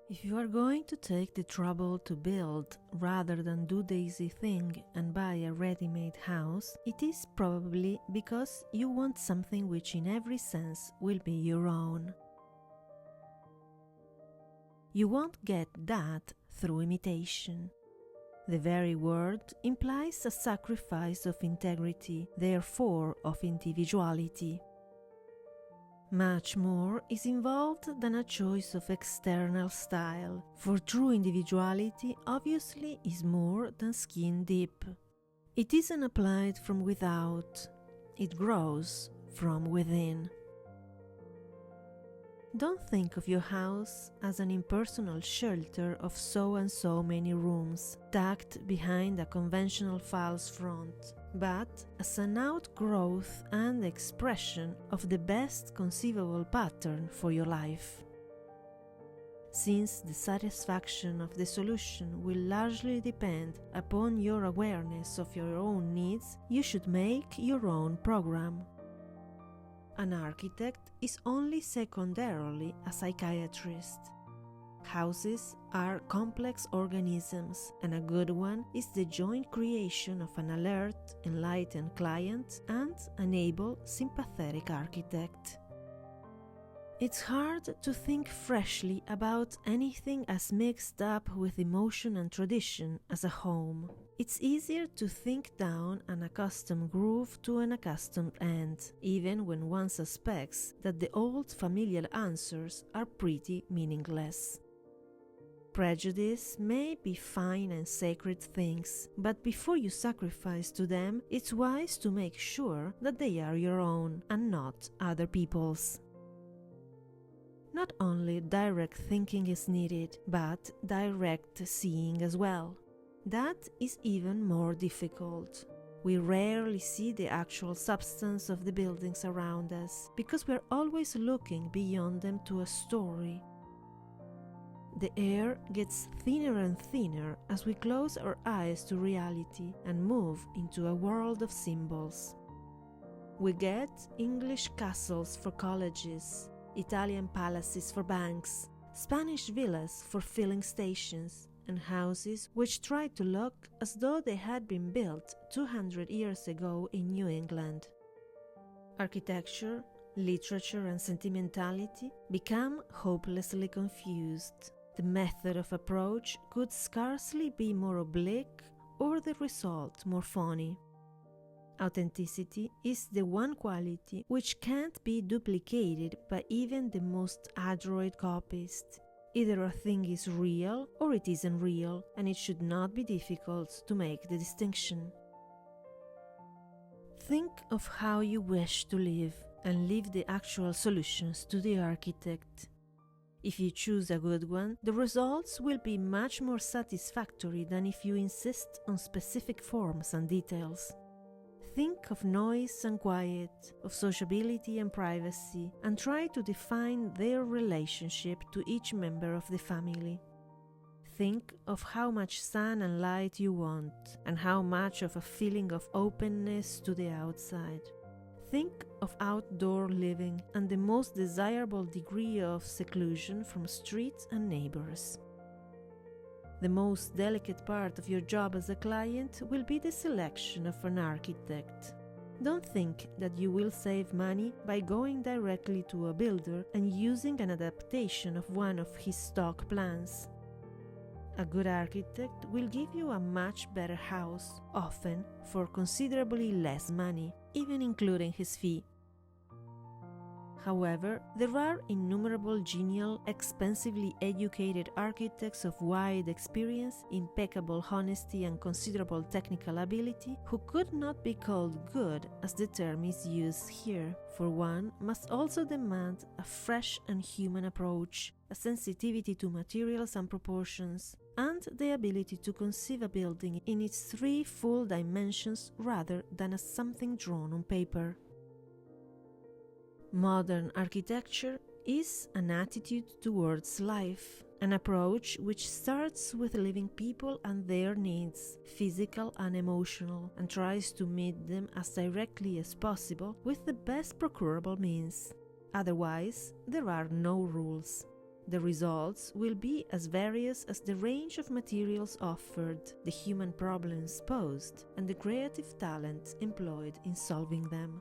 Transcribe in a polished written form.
If you are going to take the trouble to build rather than do the easy thing and buy a ready-made house, it is probably because you want something which in every sense will be your own. You won't get that through imitation. The very word implies a sacrifice of integrity, therefore of individuality. Much more is involved than a choice of external style, for true individuality obviously is more than skin deep. It isn't applied from without, it grows from within. Don't think of your house as an impersonal shelter of so and so many rooms, tucked behind a conventional false front, but as an outgrowth and expression of the best conceivable pattern for your life. Since the satisfaction of the solution will largely depend upon your awareness of your own needs, you should make your own program. An architect is only secondarily a psychiatrist. Houses are complex organisms, and a good one is the joint creation of an alert, enlightened client and an able, sympathetic architect. It's hard to think freshly about anything as mixed up with emotion and tradition as a home. It's easier to think down an accustomed groove to an accustomed end, even when one suspects that the old familiar answers are pretty meaningless. Prejudice may be fine and sacred things, but before you sacrifice to them, it's wise to make sure that they are your own and not other people's. Not only direct thinking is needed, but direct seeing as well. That is even more difficult. We rarely see the actual substance of the buildings around us because we're always looking beyond them to a story. The air gets thinner and thinner as we close our eyes to reality and move into a world of symbols. We get English castles for colleges, Italian palaces for banks, Spanish villas for filling stations, and houses which try to look as though they had been built 200 years ago in New England. Architecture, literature, and sentimentality become hopelessly confused. The method of approach could scarcely be more oblique or the result more phony. Authenticity is the one quality which can't be duplicated by even the most adroit copyist. Either a thing is real or it isn't real, and it should not be difficult to make the distinction. Think of how you wish to live and leave the actual solutions to the architect. If you choose a good one, the results will be much more satisfactory than if you insist on specific forms and details. Think of noise and quiet, of sociability and privacy, and try to define their relationship to each member of the family. Think of how much sun and light you want, and how much of a feeling of openness to the outside. Think of outdoor living and the most desirable degree of seclusion from streets and neighbors. The most delicate part of your job as a client will be the selection of an architect. Don't think that you will save money by going directly to a builder and using an adaptation of one of his stock plans. A good architect will give you a much better house, often for considerably less money, even including his fee. However, there are innumerable genial, expensively educated architects of wide experience, impeccable honesty, and considerable technical ability who could not be called good as the term is used here, for one must also demand a fresh and human approach, a sensitivity to materials and proportions, and the ability to conceive a building in its three full dimensions rather than as something drawn on paper. Modern architecture is an attitude towards life, an approach which starts with living people and their needs, physical and emotional, and tries to meet them as directly as possible with the best procurable means. Otherwise, there are no rules. The results will be as various as the range of materials offered, the human problems posed, and the creative talent employed in solving them.